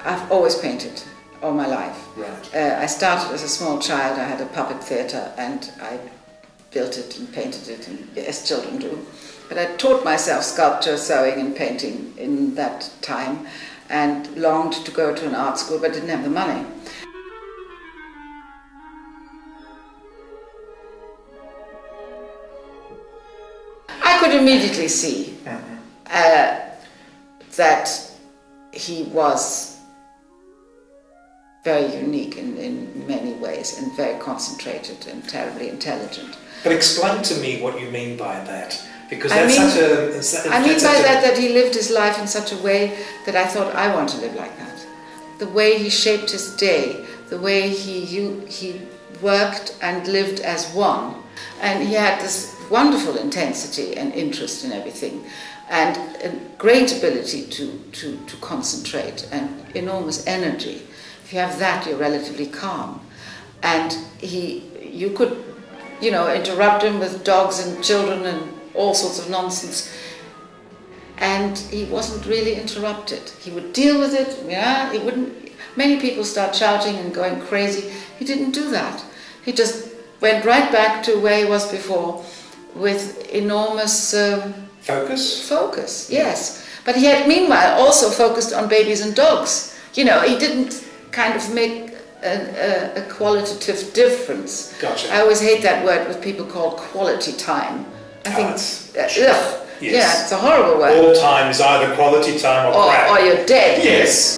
I've always painted all my life. Right. I started as a small child. I had a puppet theatre and I built it and painted it, as children do. But I taught myself sculpture, sewing and painting in that time and longed to go to an art school but didn't have the money. I could immediately see that he was very unique in many ways and very concentrated and terribly intelligent. But explain to me what you mean by that, because that's I mean by that he lived his life in such a way that I thought I want to live like that. The way he shaped his day, the way he worked and lived as one, and he had this wonderful intensity and interest in everything, and a great ability to concentrate and enormous energy. If you have that, you're relatively calm. And you could, interrupt him with dogs and children and all sorts of nonsense, and he wasn't really interrupted. He would deal with it, yeah, he wouldn't. Many people start shouting and going crazy. He didn't do that. He just went right back to where he was before with enormous focus, yes. But he had meanwhile also focused on babies and dogs. He didn't kind of make a qualitative difference. Gotcha. I always hate that word with people called quality time. I think yes. Yeah, it's a horrible word. All time is either quality time or crap. Or you're dead. Yes.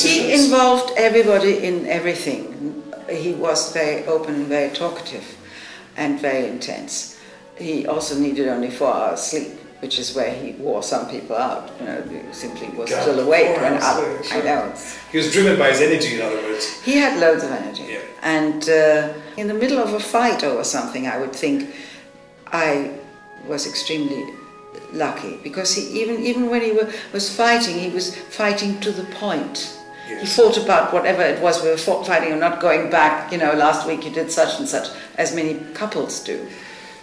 He involved everybody in everything. He was very open and very talkative and very intense. He also needed only 4 hours sleep, which is where he wore some people out. He simply was still awake when up. Sure. I know. He was driven by his energy, in other words. He had loads of energy. Yeah. And in the middle of a fight over something, I would think I was extremely lucky, because even when he was fighting to the point. Yes. He fought about whatever it was we were fighting, and not going back, last week you did such and such, as many couples do.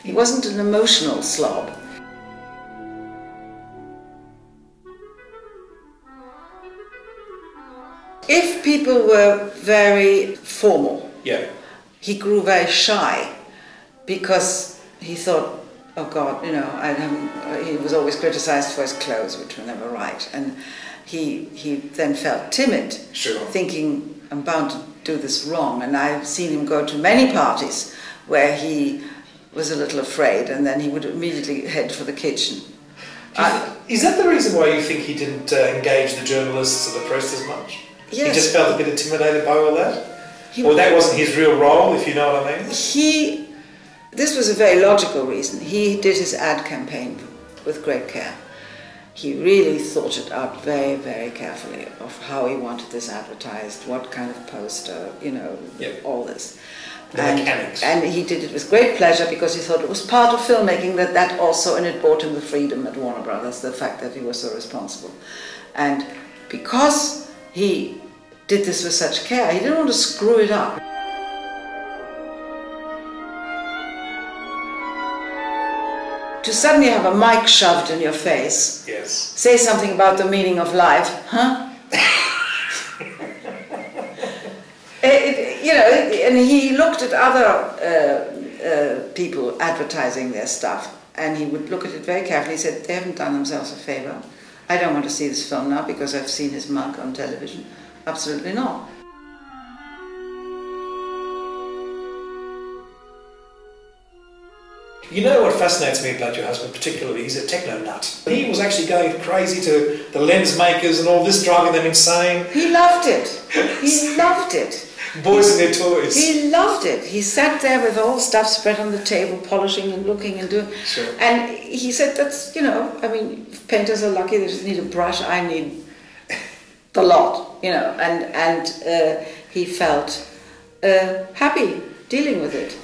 He wasn't an emotional slob. If people were very formal, yeah, he grew very shy, because he thought, oh God, he was always criticized for his clothes, which were never right, and he then felt timid, sure, thinking, I'm bound to do this wrong. And I've seen him go to many parties where he was a little afraid, and then he would immediately head for the kitchen. Is that the reason why you think he didn't engage the journalists or the press as much? Yes. He just felt a bit intimidated by all that? Or that wasn't his real role, if you know what I mean? This was a very logical reason. He did his ad campaign with great care. He really thought it out very, very carefully of how he wanted this advertised, what kind of poster, all this. The mechanics. And he did it with great pleasure, because he thought it was part of filmmaking that also, and it brought him the freedom at Warner Brothers, the fact that he was so responsible. And because he did this with such care, he didn't want to screw it up. To suddenly have a mic shoved in your face, yes, say something about the meaning of life, huh? And he looked at other people advertising their stuff, and he would look at it very carefully. He said, they haven't done themselves a favor. I don't want to see this film now because I've seen his mug on television. Absolutely not. You know what fascinates me about your husband particularly? He's a techno nut. He was actually going crazy to the lens makers and all this, driving them insane. He loved it. He loved it. Boys and their toys. He loved it. He sat there with all stuff spread on the table, polishing and looking and doing. Sure. And he said, that's, painters are lucky, they just need a brush, I need the lot, and he felt happy dealing with it.